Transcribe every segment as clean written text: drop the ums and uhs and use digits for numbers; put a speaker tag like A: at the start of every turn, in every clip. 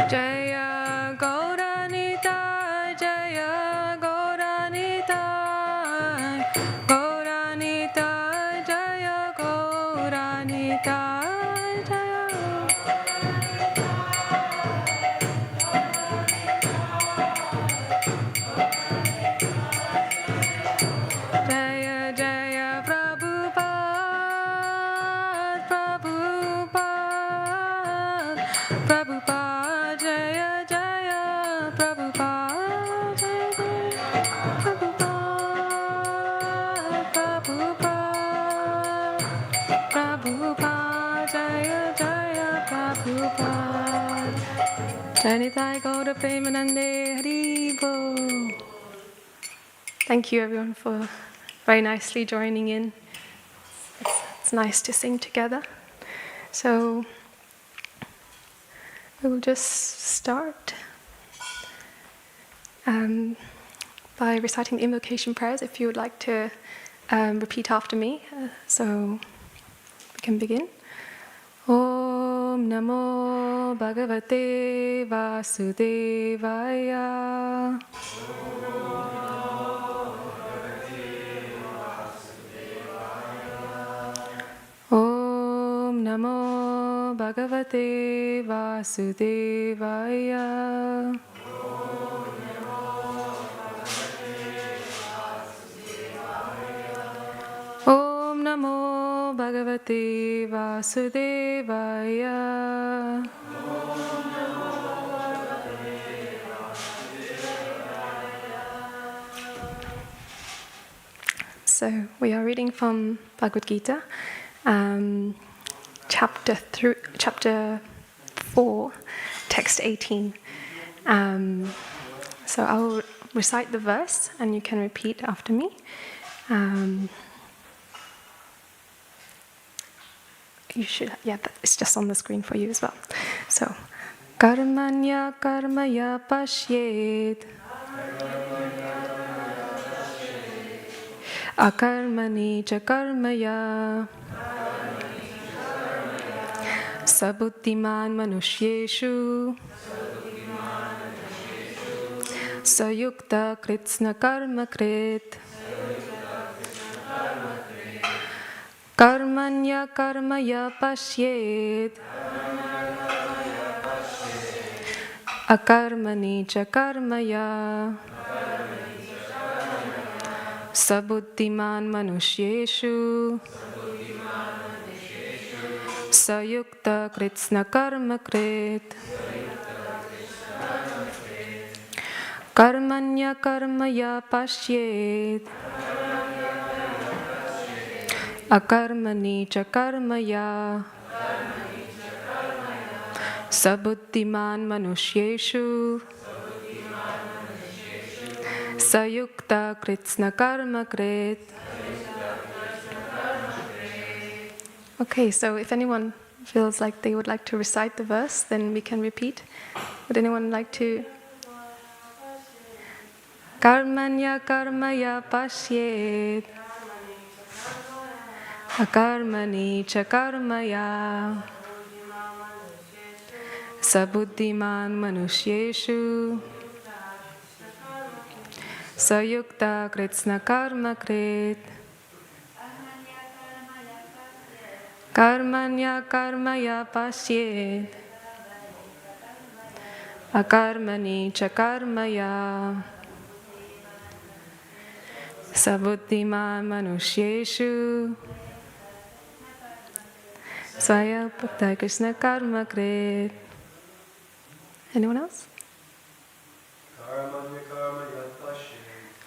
A: Jaya Janitai Gaura Premanande Haribo. Thank you everyone for very nicely joining in. It's nice to sing together. So we will just start by reciting the invocation prayers. If you would like to repeat after me, so we can begin. Om Namo Bhagavate Vasudevaya. Om Namo Bhagavate Vasudevaya. Om Namo Bhagavate Vasudevaya. So we are reading from Bhagavad Gita, chapter 4, text 18. So I will recite the verse and you can repeat after me. You should, it's just on the screen for you as well. So, Karmanya karmaya pashyet, akarmani cha karmaya, sabuddhiman manushyeshu, sayukta kritsna karma krit. Karmanya karmaya pashyet, akarmani cha karmaya, sabuddhiman manushyeshu, sayukta kritsna karma krit. Karmanya karmaya pashyet, akarmani cha karmaya, sabuddhiman manushyeshu, sayukta kritsna karma krit. Okay, so if anyone feels like they would like to recite the verse, then we can repeat. Would anyone like to? Karmanya karmaya pashyet, akarmani cha karmaya, sabuddhiman manushyeshu, sayukta kritsna karma krit. Karmanya karmaya pashyet, akarmani cha karmaya, sabuddhiman manushyeshu, sayukta kritsna karma krit. Anyone else?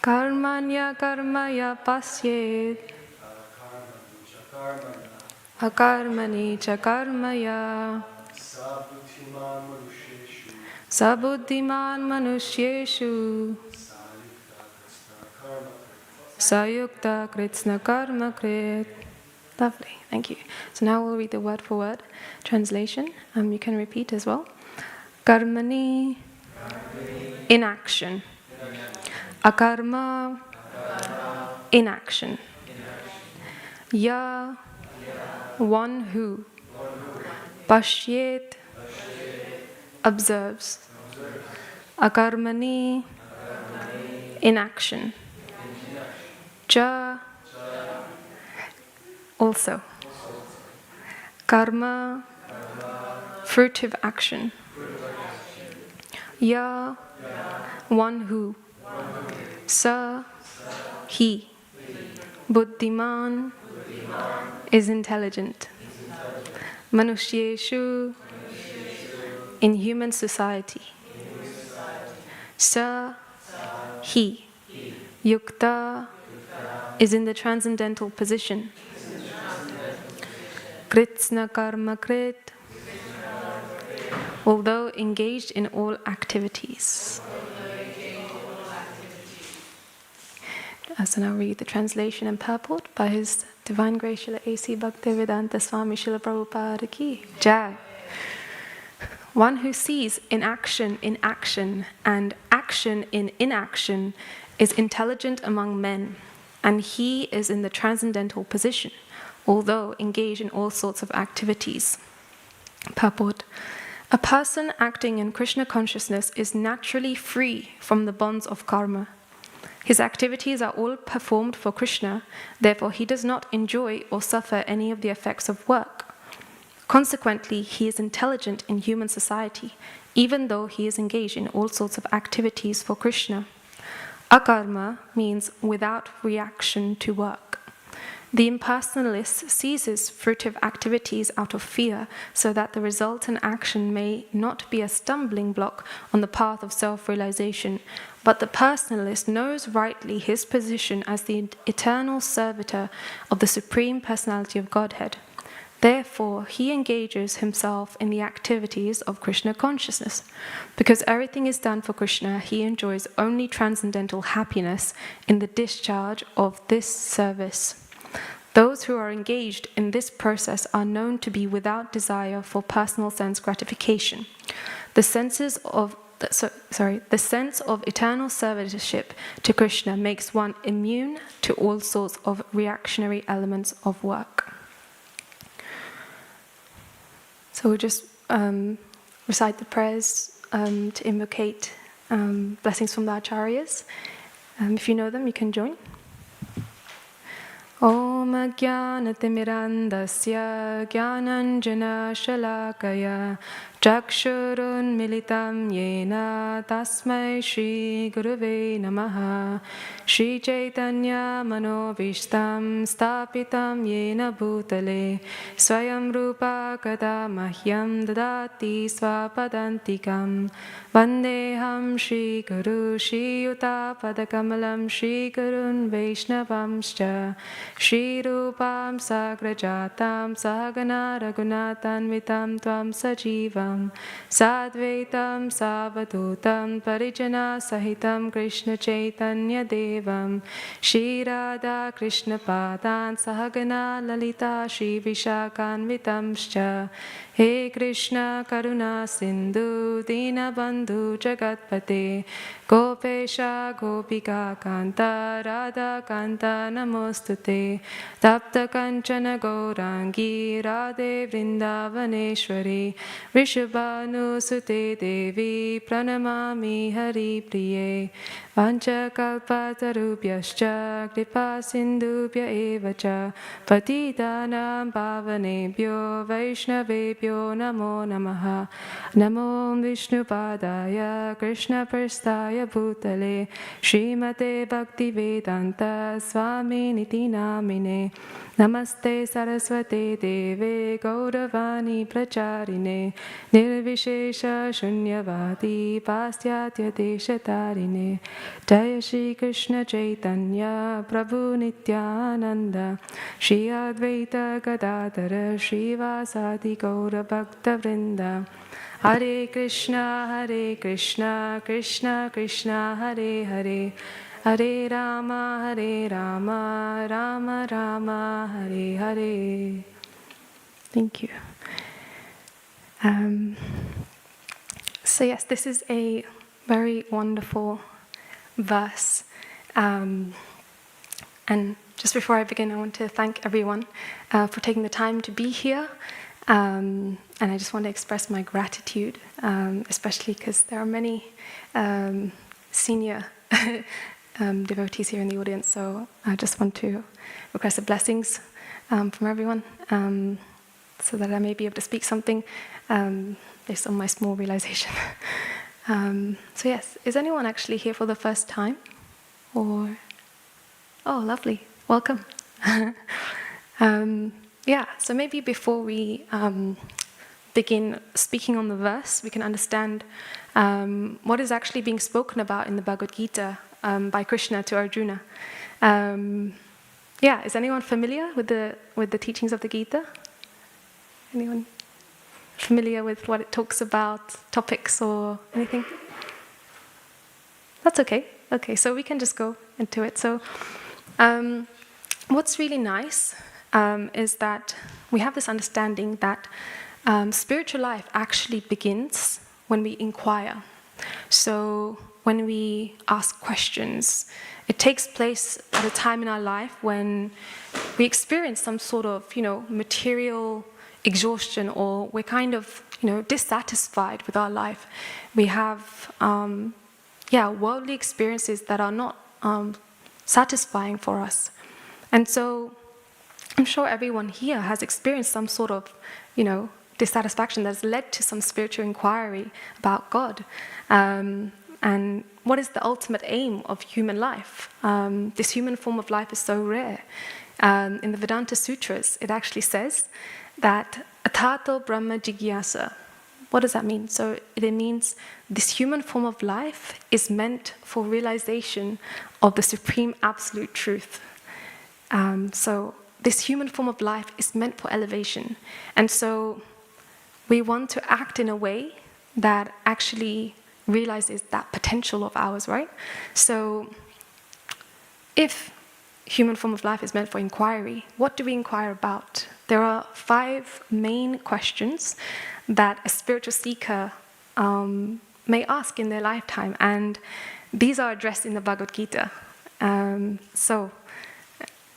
A: Karmanya karmaya pashyet, akarmani cha karmaya, sabuddhiman manushyeshu, sayukta kritsna karma krit. Lovely, thank you. So now we'll read the word for word translation. You can repeat as well. Karmani, inaction. Akarma, inaction. Ya, one who. Pashyet, observes. Akarmani, inaction. Ja, also. Karma, fruitive action. Ya, one who. Sa, he. Buddhiman, is intelligent. Manushyeshu, in human society. Sa, he. Yukta, is in the transcendental position. Kritsna karma krit, although engaged in all activities. So now read the translation and purport by His Divine Grace Srila A.C. Bhaktivedanta Swami Srila Prabhupada Ki Jai. One who sees inaction in action and action in inaction is intelligent among men, and he is in the transcendental position, although engaged in all sorts of activities. Purport. A person acting in Krishna consciousness is naturally free from the bonds of karma. His activities are all performed for Krishna, therefore he does not enjoy or suffer any of the effects of work. Consequently, he is intelligent in human society, even though he is engaged in all sorts of activities for Krishna. Akarma means without reaction to work. The impersonalist ceases fruitive activities out of fear, so that the resultant action may not be a stumbling block on the path of self-realization, but the personalist knows rightly his position as the eternal servitor of the Supreme Personality of Godhead. Therefore, he engages himself in the activities of Krishna consciousness. Because everything is done for Krishna, he enjoys only transcendental happiness in the discharge of this service. Those who are engaged in this process are known to be without desire for personal sense gratification. The sense of eternal servitorship to Krishna makes one immune to all sorts of reactionary elements of work. So we'll just recite the prayers to invocate blessings from the Acharyas. If you know them, you can join. Om Ajnanatirmirandasya Jnananjana Shalakaya Chakshurun Militam Yena Tasmai Shri Gurave Namaha Shri Chaitanya Manovishtam Stapitam Yena Bhutale Swayam Rupa Kada Mahyam Dadati Swapadantikam Vandeham Shri Guru Shri Yuta Padakamalam Shri Gurun Vaishnavamscha Shri Rupam Sagrajatam Sahagana Raghunatanvitam Tvam Sajivam Sadvaitam Savadutam Parijana Sahitam Krishna Chaitanya Devam Shri Radha Krishna Padan Sahagana Lalita Shri Vishakanvitamscha He Krishna Karuna Sindhu Dinabandhu Jagatpate Gopesha Gopika Kanta Radha Kanta Namostute Tapta Kanchana Gaurangi Radhe Vrindavaneshwari Vrishabhanu Sute Devi Pranamami Hari Priye Vancha Kalpatarubhyascha Kripa Sindhubhya Evacha Patitanam Pavanebhyo Vaishnavebhyo Namo Namaha Namo Vishnu Padaya Krishna Prastaya Bhutale Srimate Bhaktivedanta Swami Niti Namine Namaste Saraswate Deve Gauravani Pracharine Nirvishesha Shunyavadi Pastyatya Deshatarine Jaya Shri Krishna Chaitanya Prabhu Nityananda Shri Advaita Gadadhara Shri Vasadi Gaura Bhakta Vrinda Hare Krishna Krishna Krishna Hare Hare Hare Rama Rama Rama Hare Hare. Thank you. So yes, this is a very wonderful verse. And just before I begin, I want to thank everyone for taking the time to be here. And I just want to express my gratitude, especially because there are many senior devotees here in the audience. So I just want to request the blessings from everyone so that I may be able to speak something based on my small realization. So yes, is anyone actually here for the first time? Or, oh, lovely, welcome. Yeah, so maybe before we begin speaking on the verse, we can understand what is actually being spoken about in the Bhagavad Gita by Krishna to Arjuna. Yeah, is anyone familiar with the teachings of the Gita? Anyone? familiar with what it talks about, topics or anything? That's okay. Okay, so we can just go into it. So what's really nice is that we have this understanding that spiritual life actually begins when we inquire. So when we ask questions, it takes place at a time in our life when we experience some sort of, material exhaustion, or we're kind of, dissatisfied with our life. We have, worldly experiences that are not satisfying for us. And so I'm sure everyone here has experienced some sort of, dissatisfaction that's led to some spiritual inquiry about God. And what is the ultimate aim of human life? This human form of life is so rare. In the Vedanta Sutras, it actually says that atato brahma jigyasa. What does that mean? So it means this human form of life is meant for realization of the supreme absolute truth. So this human form of life is meant for elevation. And so we want to act in a way that actually realizes that potential of ours, right? So if human form of life is meant for inquiry, what do we inquire about? There are 5 main questions that a spiritual seeker may ask in their lifetime, and these are addressed in the Bhagavad Gita. So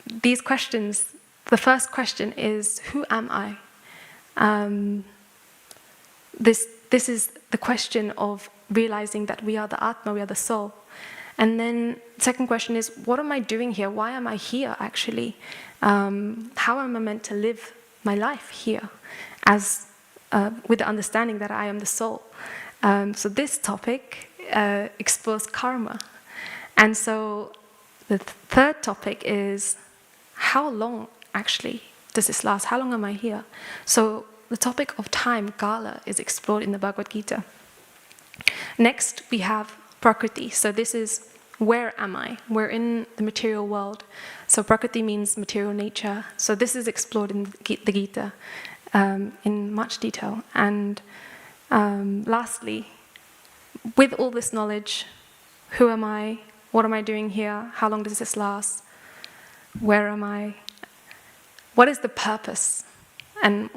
A: these questions, the first question is, who am I? This is the question of realizing that we are the Atma, we are the soul. And then the second question is, what am I doing here? Why am I here, actually? How am I meant to live my life here, as with the understanding that I am the soul? So this topic explores karma. And so the third topic is, how long, actually, does this last? How long am I here? So the topic of time, kala, is explored in the Bhagavad Gita. Next, we have prakriti. So this is, where am I? We're in the material world. So prakriti means material nature. So this is explored in the Gita in much detail. And lastly, with all this knowledge, who am I? What am I doing here? How long does this last? Where am I? What is the purpose? And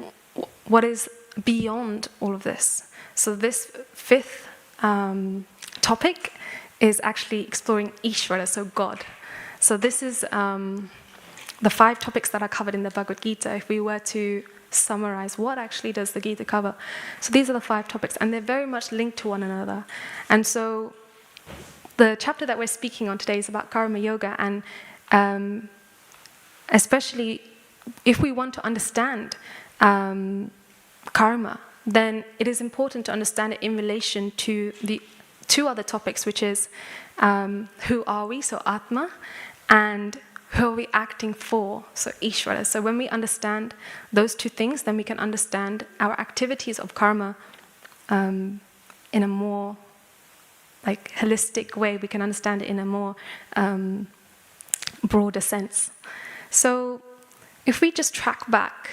A: what is beyond all of this? So this 5th topic is actually exploring Ishvara, so God. So this is the 5 topics that are covered in the Bhagavad Gita. If we were to summarize, what actually does the Gita cover? So these are the 5 topics, and they're very much linked to one another. And so the chapter that we're speaking on today is about karma yoga, and especially if we want to understand karma, then it is important to understand it in relation to the 2 other topics, which is who are we, so Atma, and who are we acting for, so Ishvara. So when we understand those 2 things, then we can understand our activities of karma in a more holistic way. We can understand it in a more broader sense. So if we just track back